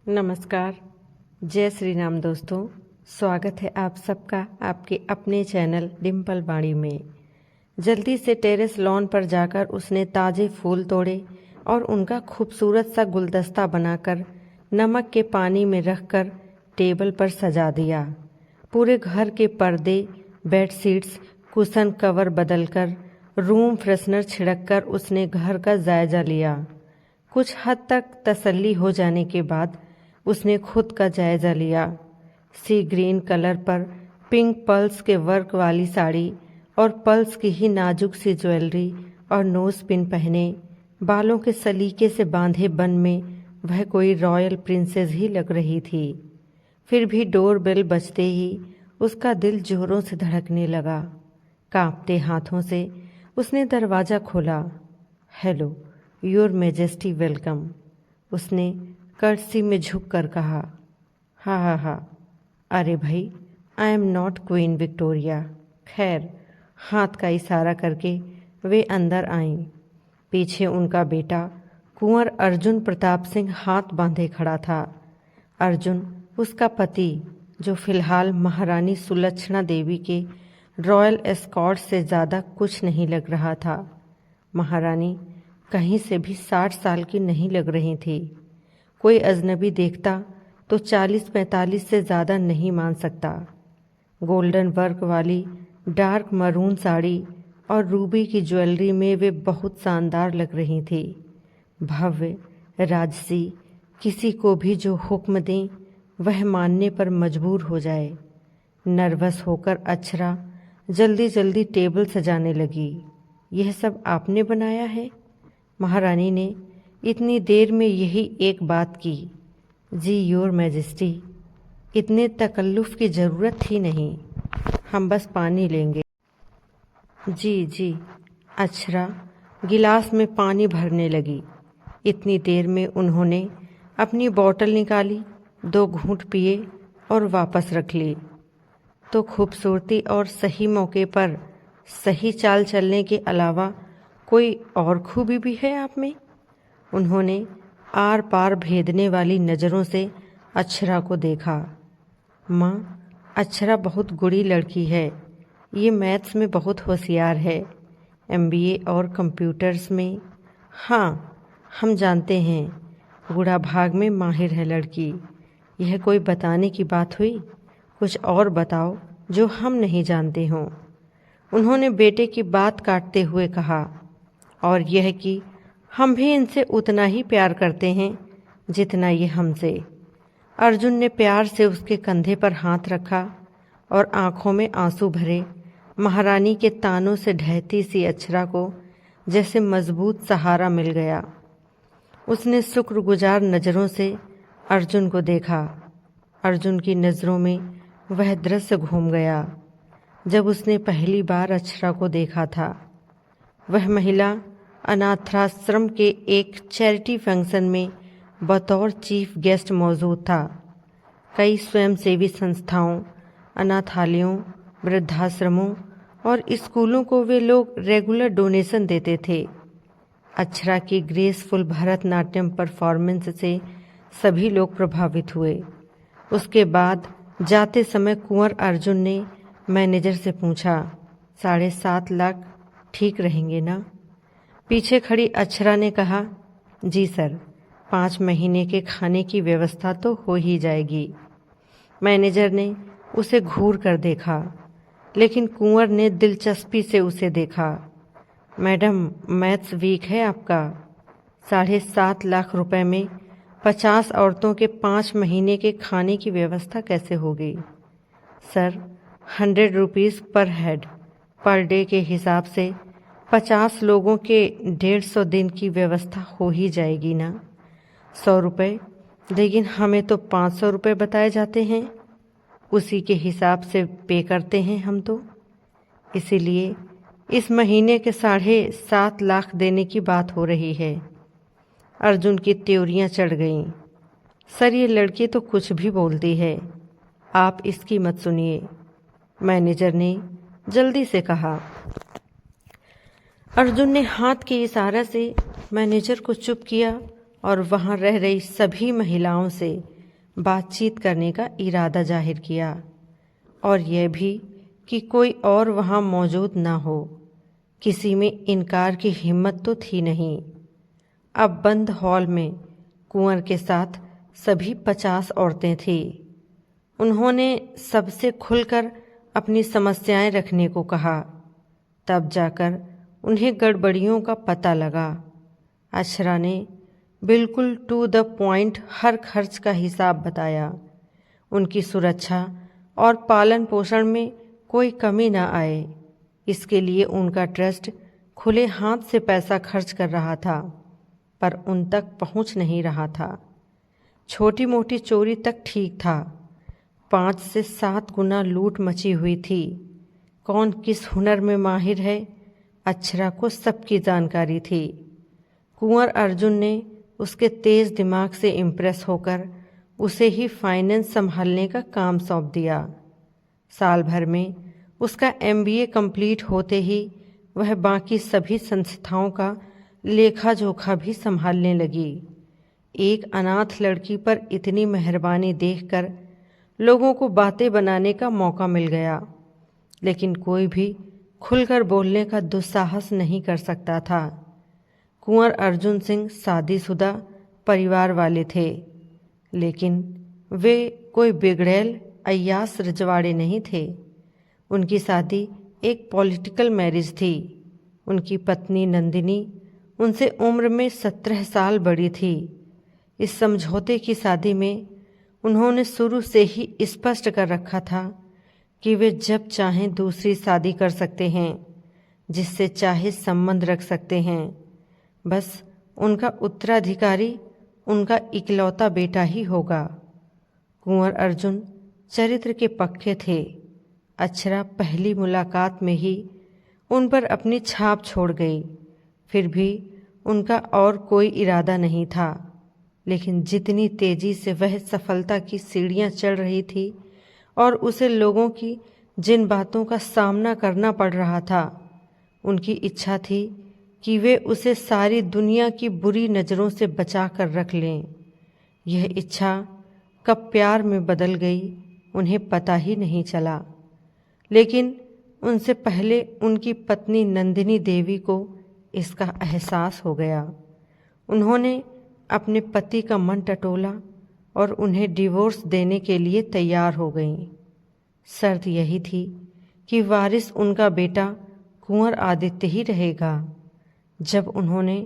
नमस्कार, जय श्री राम दोस्तों। स्वागत है आप सबका आपके अपने चैनल डिम्पल वाणी में। जल्दी से टेरेस लॉन पर जाकर उसने ताज़े फूल तोड़े और उनका खूबसूरत सा गुलदस्ता बनाकर नमक के पानी में रखकर टेबल पर सजा दिया। पूरे घर के पर्दे, बेडशीट्स, कुशन कवर बदलकर, रूम फ्रेशनर छिड़ककर उसने घर का जायजा लिया। कुछ हद तक तसल्ली हो जाने के बाद उसने खुद का जायजा लिया। सी ग्रीन कलर पर पिंक पर्ल्स के वर्क वाली साड़ी और पर्ल्स की ही नाजुक सी ज्वेलरी और नोज पिन पहने, बालों के सलीके से बांधे बन में वह कोई रॉयल प्रिंसेस ही लग रही थी। फिर भी डोर बेल बजते ही उसका दिल जोरों से धड़कने लगा। कांपते हाथों से उसने दरवाज़ा खोला। हेलो, योर मैजेस्टी वेलकम, उसने कर्टसी में झुक कर कहा। हा, अरे भाई, I am not queen Victoria. खैर, हाथ का इशारा करके वे अंदर आईं। पीछे उनका बेटा कुंवर अर्जुन प्रताप सिंह हाथ बांधे खड़ा था। अर्जुन उसका पति, जो फिलहाल महारानी सुलक्षणा देवी के रॉयल एस्कॉर्ट से ज़्यादा कुछ नहीं लग रहा था। महारानी कहीं से भी 60 साल की नहीं लग रही थी। कोई अजनबी देखता तो 40-45 से ज़्यादा नहीं मान सकता। गोल्डन वर्क वाली डार्क मरून साड़ी और रूबी की ज्वेलरी में वे बहुत शानदार लग रही थी। भव्य, राजसी, किसी को भी जो हुक्म दें वह मानने पर मजबूर हो जाए। नर्वस होकर अक्षरा जल्दी जल्दी टेबल सजाने लगी। यह सब आपने बनाया है? महारानी ने इतनी देर में यही एक बात की। जी योर मैजेस्टी, इतने तकल्लुफ़ की ज़रूरत ही नहीं, हम बस पानी लेंगे। जी, अक्षरा गिलास में पानी भरने लगी। इतनी देर में उन्होंने अपनी बोतल निकाली, 2 घूंट पिए और वापस रख ली। तो खूबसूरती और सही मौके पर सही चाल चलने के अलावा कोई और खूबी भी है आप में? उन्होंने आर पार भेदने वाली नज़रों से अक्षरा को देखा। माँ, अक्षरा बहुत गुड़ी लड़की है। ये मैथ्स में बहुत होशियार है, MBA और कंप्यूटर्स में। हाँ, हम जानते हैं, गुड़ा भाग में माहिर है लड़की। यह कोई बताने की बात हुई? कुछ और बताओ जो हम नहीं जानते हों। उन्होंने बेटे की बात काटते हुए कहा, और यह कि हम भी इनसे उतना ही प्यार करते हैं जितना ये हमसे। अर्जुन ने प्यार से उसके कंधे पर हाथ रखा और आंखों में आंसू भरे महारानी के तानों से ढहती सी अक्षरा को जैसे मजबूत सहारा मिल गया। उसने शुक्रगुजार नज़रों से अर्जुन को देखा। अर्जुन की नज़रों में वह दृश्य घूम गया जब उसने पहली बार अक्षरा को देखा था। वह महिला अनाथाश्रम के एक चैरिटी फंक्शन में बतौर चीफ गेस्ट मौजूद था। कई स्वयंसेवी संस्थाओं, अनाथालयों, वृद्धाश्रमों और स्कूलों को वे लोग रेगुलर डोनेशन देते थे। अक्षरा की ग्रेसफुल भरतनाट्यम परफॉर्मेंस से सभी लोग प्रभावित हुए। उसके बाद जाते समय कुंवर अर्जुन ने मैनेजर से पूछा, 7.5 लाख ठीक रहेंगे ना? पीछे खड़ी अक्षरा ने कहा, जी सर, 5 महीने के खाने की व्यवस्था तो हो ही जाएगी। मैनेजर ने उसे घूर कर देखा, लेकिन कुंवर ने दिलचस्पी से उसे देखा। मैडम, मैथ्स वीक है आपका। 7.5 लाख रुपए में 50 औरतों के 5 महीने के खाने की व्यवस्था कैसे होगी? सर, 100 रुपीज़ पर हेड पर डे के हिसाब से 50 लोगों के 150 दिन की व्यवस्था हो ही जाएगी ना? 100 रुपये, लेकिन हमें तो 500 रुपये बताए जाते हैं। उसी के हिसाब से पे करते हैं हम तो। इसीलिए इस महीने के 7.5 लाख देने की बात हो रही है। अर्जुन की त्योरियां चढ़ गईं। सर, ये लड़की तो कुछ भी बोलती है, आप इसकी मत सुनिए, मैनेजर ने जल्दी से कहा। अर्जुन ने हाथ के इशारे से मैनेजर को चुप किया और वहां रह रही सभी महिलाओं से बातचीत करने का इरादा जाहिर किया और यह भी कि कोई और वहाँ मौजूद ना हो। किसी में इनकार की हिम्मत तो थी नहीं। अब बंद हॉल में कुंवर के साथ सभी 50 औरतें थीं। उन्होंने सबसे खुलकर अपनी समस्याएं रखने को कहा। तब जाकर उन्हें गड़बड़ियों का पता लगा। अक्षरा ने बिल्कुल टू द पॉइंट हर खर्च का हिसाब बताया। उनकी सुरक्षा और पालन पोषण में कोई कमी न आए, इसके लिए उनका ट्रस्ट खुले हाथ से पैसा खर्च कर रहा था, पर उन तक पहुंच नहीं रहा था। छोटी मोटी चोरी तक ठीक था, 5 से 7 गुना लूट मची हुई थी। कौन किस हुनर में माहिर है, अक्षरा को सबकी जानकारी थी। कुंवर अर्जुन ने उसके तेज दिमाग से इम्प्रेस होकर उसे ही फाइनेंस संभालने का काम सौंप दिया। साल भर में उसका MBA कंप्लीट होते ही वह बाकी सभी संस्थाओं का लेखा जोखा भी संभालने लगी। एक अनाथ लड़की पर इतनी मेहरबानी देखकर लोगों को बातें बनाने का मौका मिल गया, लेकिन कोई भी खुलकर बोलने का दुस्साहस नहीं कर सकता था। कुंवर अर्जुन सिंह शादीशुदा परिवार वाले थे, लेकिन वे कोई बिगड़ैल अय्याश रजवाड़े नहीं थे। उनकी शादी एक पॉलिटिकल मैरिज थी। उनकी पत्नी नंदिनी उनसे उम्र में 17 साल बड़ी थी। इस समझौते की शादी में उन्होंने शुरू से ही स्पष्ट कर रखा था कि वे जब चाहें दूसरी शादी कर सकते हैं, जिससे चाहे संबंध रख सकते हैं। बस उनका उत्तराधिकारी उनका इकलौता बेटा ही होगा। कुंवर अर्जुन चरित्र के पक्के थे। अक्षरा पहली मुलाकात में ही उन पर अपनी छाप छोड़ गई। फिर भी उनका और कोई इरादा नहीं था, लेकिन जितनी तेजी से वह सफलता की सीढ़ियां चढ़ रही थी और उसे लोगों की जिन बातों का सामना करना पड़ रहा था, उनकी इच्छा थी कि वे उसे सारी दुनिया की बुरी नज़रों से बचा कर रख लें। यह इच्छा कब प्यार में बदल गई उन्हें पता ही नहीं चला, लेकिन उनसे पहले उनकी पत्नी नंदिनी देवी को इसका एहसास हो गया। उन्होंने अपने पति का मन टटोला और उन्हें डिवोर्स देने के लिए तैयार हो गईं। शर्त यही थी कि वारिस उनका बेटा कुंवर आदित्य ही रहेगा। जब उन्होंने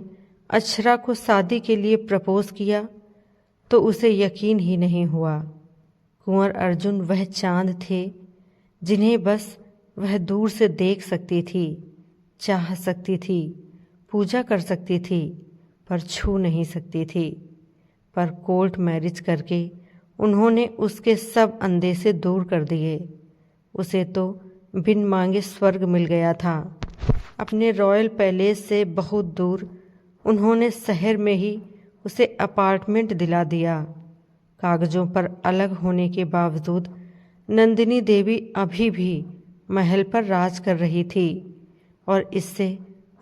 अक्षरा को शादी के लिए प्रपोज किया तो उसे यकीन ही नहीं हुआ। कुंवर अर्जुन वह चांद थे जिन्हें बस वह दूर से देख सकती थी, चाह सकती थी, पूजा कर सकती थी, पर छू नहीं सकती थी। पर कोर्ट मैरिज करके उन्होंने उसके सब अंदेशे दूर कर दिए। उसे तो बिन मांगे स्वर्ग मिल गया था। अपने रॉयल पैलेस से बहुत दूर उन्होंने शहर में ही उसे अपार्टमेंट दिला दिया। कागजों पर अलग होने के बावजूद नंदिनी देवी अभी भी महल पर राज कर रही थी और इससे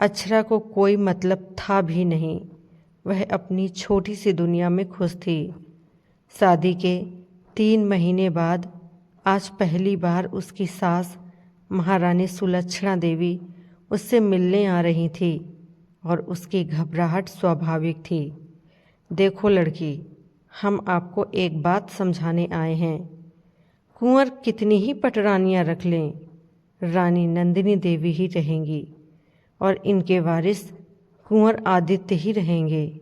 अक्षरा को कोई मतलब था भी नहीं। वह अपनी छोटी सी दुनिया में खुश थी। शादी के 3 महीने बाद आज पहली बार उसकी सास महारानी सुलक्षणा देवी उससे मिलने आ रही थी और उसकी घबराहट स्वाभाविक थी। देखो लड़की, हम आपको एक बात समझाने आए हैं। कुंवर कितनी ही पटरानियां रख लें, रानी नंदिनी देवी ही रहेंगी और इनके वारिस कुंवर आदित्य ही रहेंगे।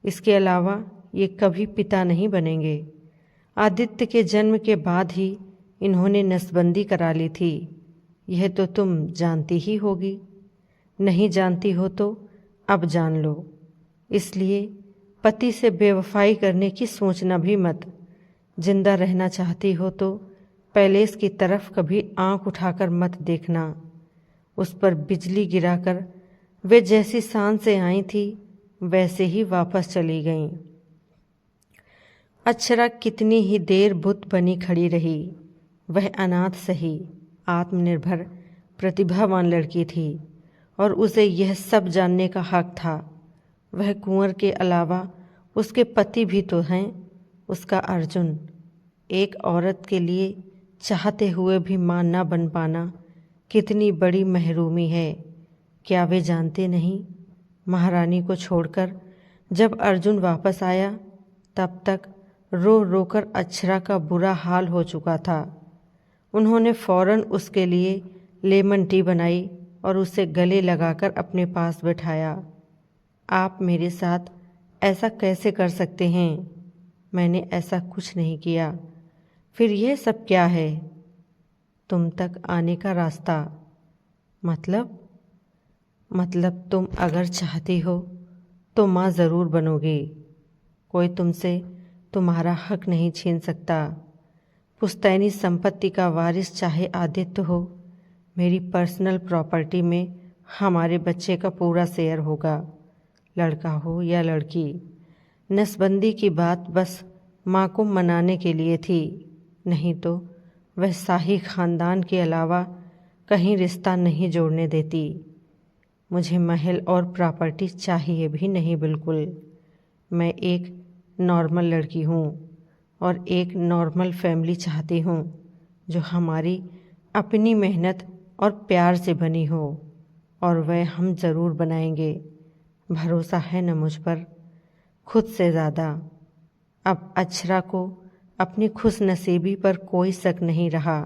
इसके अलावा ये कभी पिता नहीं बनेंगे। आदित्य के जन्म के बाद ही इन्होंने नसबंदी करा ली थी। यह तो तुम जानती ही होगी। नहीं जानती हो तो अब जान लो। इसलिए पति से बेवफाई करने की सोचना भी मत। जिंदा रहना चाहती हो तो पैलेस की तरफ कभी आंख उठाकर मत देखना। उस पर बिजली गिराकर वे जैसी शान से आई थी वैसे ही वापस चली गईं। अक्षरा कितनी ही देर बुत बनी खड़ी रही। वह अनाथ सही, आत्मनिर्भर प्रतिभावान लड़की थी और उसे यह सब जानने का हक था। वह कुंवर के अलावा उसके पति भी तो हैं। उसका अर्जुन एक औरत के लिए चाहते हुए भी मां न बन पाना कितनी बड़ी महरूमी है। क्या वे जानते नहीं? महारानी को छोड़कर जब अर्जुन वापस आया तब तक रो रोकर अक्षरा का बुरा हाल हो चुका था। उन्होंने फौरन उसके लिए लेमन टी बनाई और उसे गले लगाकर अपने पास बैठाया। आप मेरे साथ ऐसा कैसे कर सकते हैं? मैंने ऐसा कुछ नहीं किया। फिर यह सब क्या है? तुम तक आने का रास्ता। मतलब तुम अगर चाहती हो तो माँ ज़रूर बनोगी। कोई तुमसे तुम्हारा हक नहीं छीन सकता। पुश्तैनी संपत्ति का वारिस चाहे आदित्य हो, मेरी पर्सनल प्रॉपर्टी में हमारे बच्चे का पूरा शेयर होगा, लड़का हो या लड़की। नसबंदी की बात बस माँ को मनाने के लिए थी, नहीं तो वह शाही खानदान के अलावा कहीं रिश्ता नहीं जोड़ने देती। मुझे महल और प्रॉपर्टी चाहिए भी नहीं बिल्कुल। मैं एक नॉर्मल लड़की हूँ और एक नॉर्मल फैमिली चाहती हूँ जो हमारी अपनी मेहनत और प्यार से बनी हो, और वह हम ज़रूर बनाएंगे। भरोसा है न मुझ पर? खुद से ज़्यादा। अब अक्षरा को अपनी खुशनसीबी पर कोई शक नहीं रहा।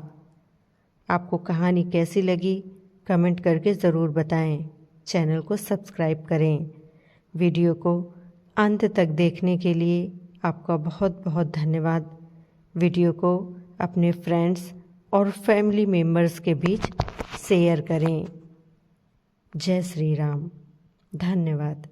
आपको कहानी कैसी लगी कमेंट करके ज़रूर बताएं। चैनल को सब्सक्राइब करें। वीडियो को अंत तक देखने के लिए आपका बहुत बहुत धन्यवाद। वीडियो को अपने फ्रेंड्स और फैमिली मेम्बर्स के बीच शेयर करें। जय श्री राम। धन्यवाद।